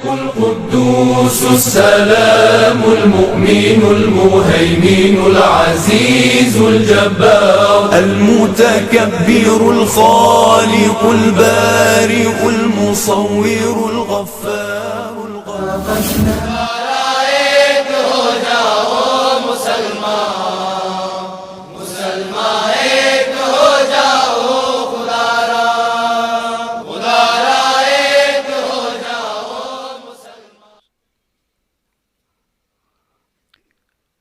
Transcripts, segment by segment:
القدوس السلام المؤمن المهيمن العزيز الجبار المتكبر الخالق البارئ المصور الغفار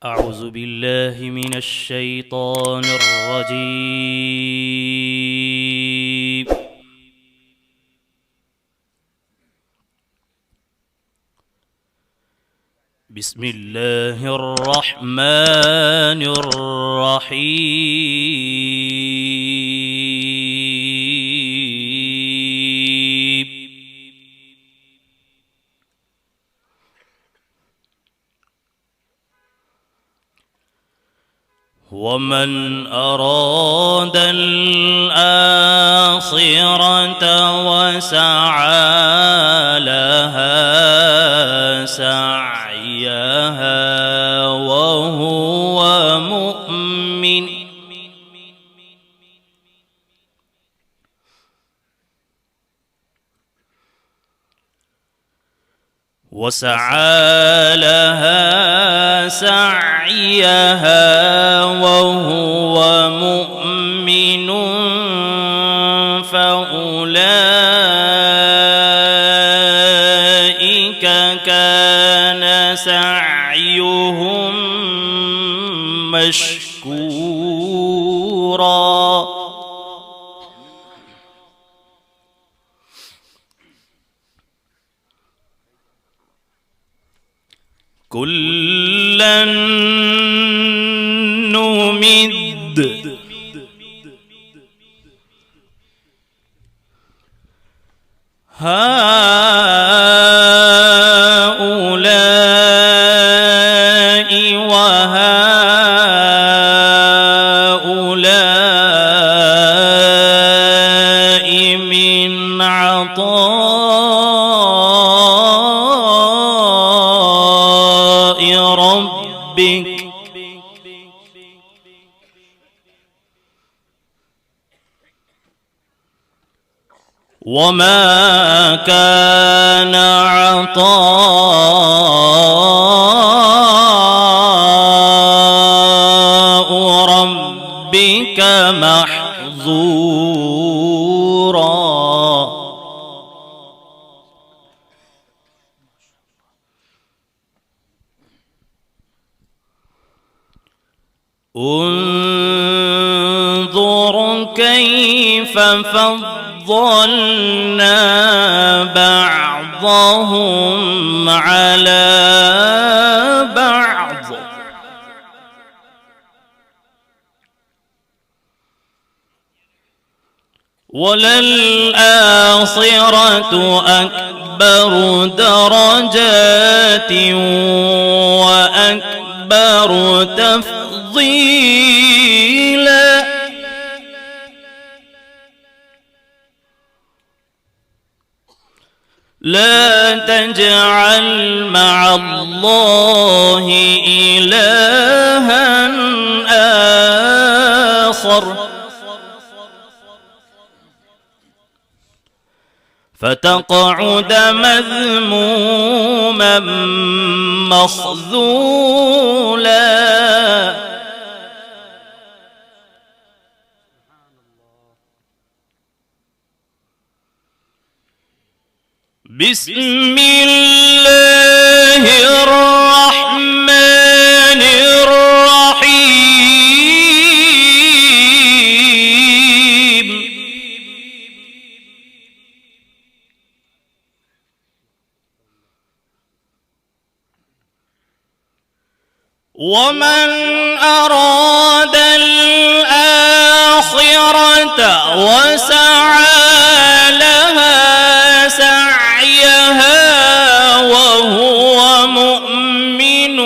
أعوذ بالله من الشيطان الرجيم. بسم الله الرحمن الرحيم. ومن أراد الآخرة وسعى لها سعيها وهو مؤمن فأولئك كان سعيهم مشكورا. كلا نمد هؤلاء وهؤلاء من عطاء ربك وما كان عطاء ربك محظورا. انظر كيف فضلنا بعضهم على بعض وللآخرة أكبر درجات وأكبر تفضيلا. لا تجعل مع الله إلها آخر فتقعد مذموما مخذولا. بسم الله الرحمن الرحيم. ومن أراد الآخرة وسعى لها سعيها وهو مؤمن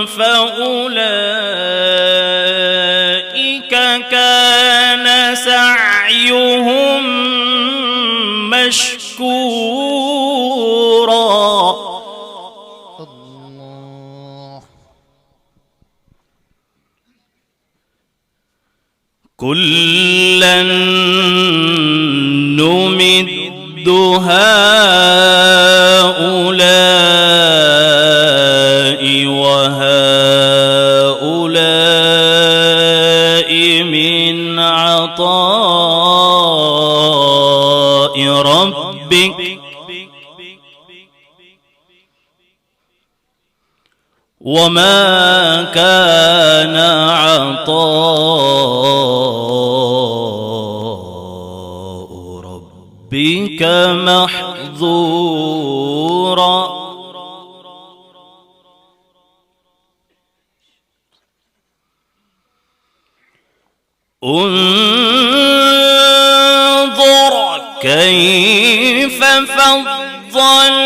فأولئك كان سعيهم مشكورا. كلا نمد هؤلاء وهؤلاء من عطاء ربك وما كان عطاء ربك محظورا انظر كيف فضلنا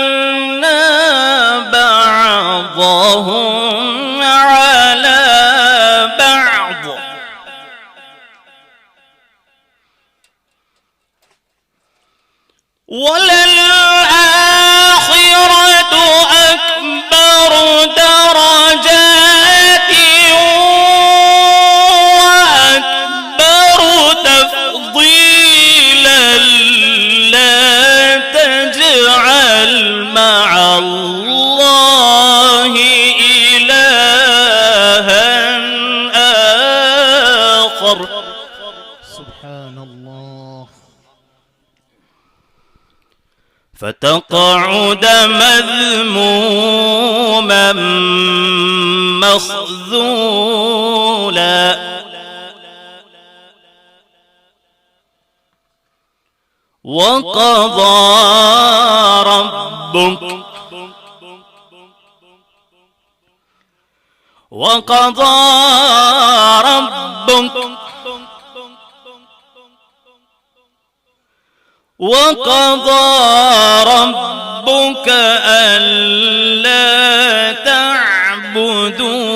بعضهم على بعض وللآخرة أكبر درجات وأكبر تفضيلا لا تجعل مع الله إلها آخر. سبحان الله. فتقعد مذموما مخذولا وقضى ربك ألا تعبدوا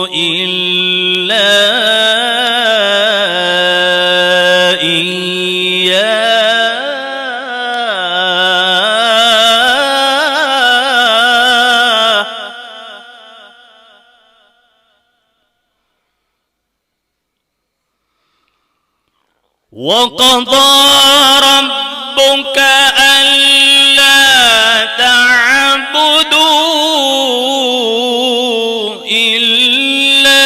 إلا إياه وقضى ربك ألا تعبدوا إلا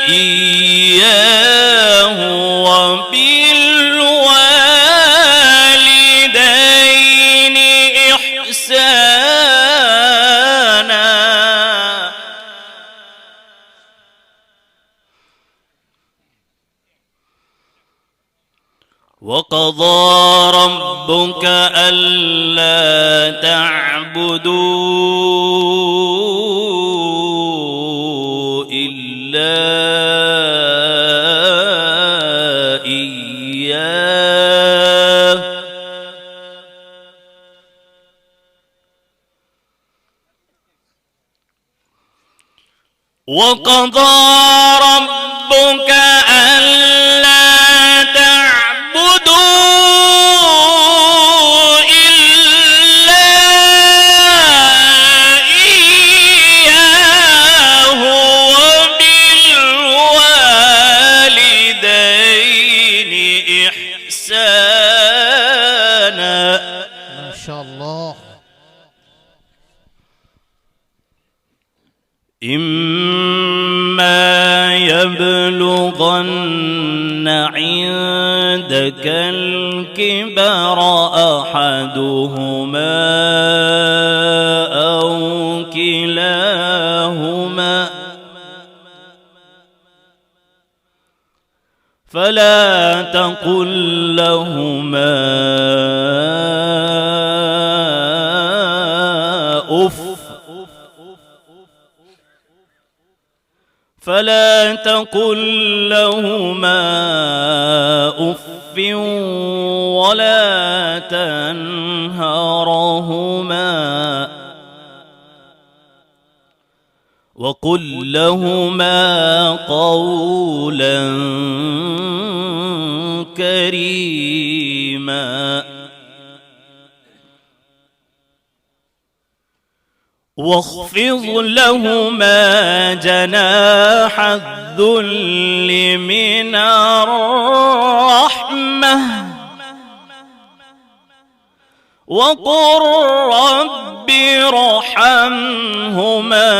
إياه وبالوالدين إحسانا وقضى ربك ألا تعبدوا إلا إياه وقضى ربك ألا تعبدوا إلا إياه وبالوالدين إحسانا. ما شاء الله. إما يبلغن عندك الكبر أحدهما أو كلاهما فلا تقل لهما أف ولا تنهرهما وقل لهما قولا كريما واخفض لهما جناح الذل من الرحمة وقل رب ارحمهما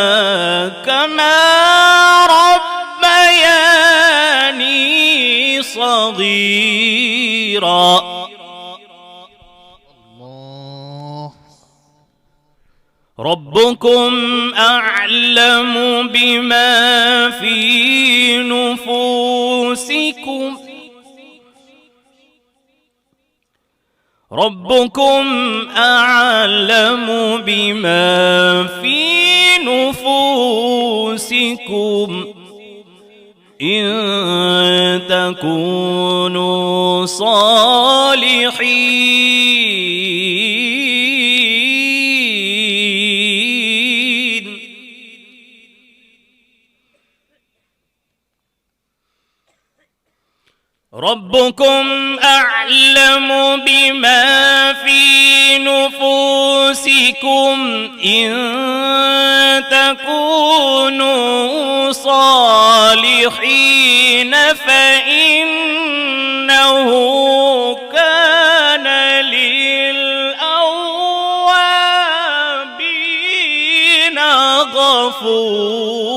كما ربياني صغيرا. الله. ربكم أعلم بما في نفوسكم ربكم أعلم بما في نفوسكم إن تكونوا صالحين. ربكم أعلم بما في نفوسكم إن تكونوا صالحين فإنه كان للأوابين غفورا.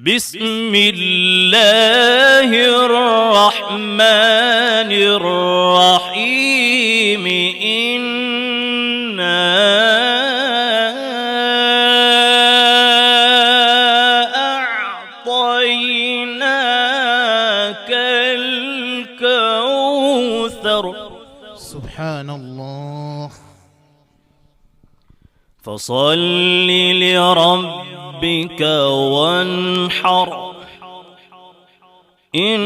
بسم الله الرحمن الرحيم إنا أعطيناك الكوثر. سبحان الله. فصل لربك وانحر إن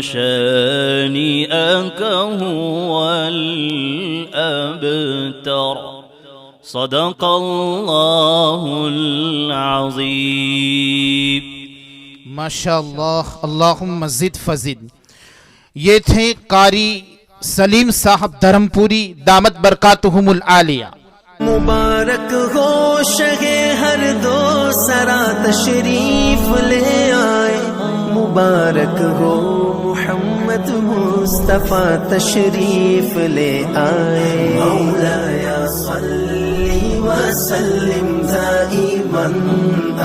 شانئك هو الأبتر. صدق الله العظيم. माशाअल्लाह, अल्लाहुम्मा ज़िद फज़िद। ये थे कारी सलीम साहब धर्मपुरी दामत बरकातुहुमुल आलिया। मुबारक हो शगे हर दो सरा तशरीफ ले आए। मुबारक हो मुहम्मद मुस्तफा तशरीफ ले आए। मौलाया सल्ली व सल्लिम दाइमन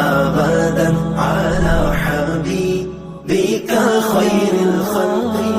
अबदन अला हबीबिका खैरिल खल्क़ि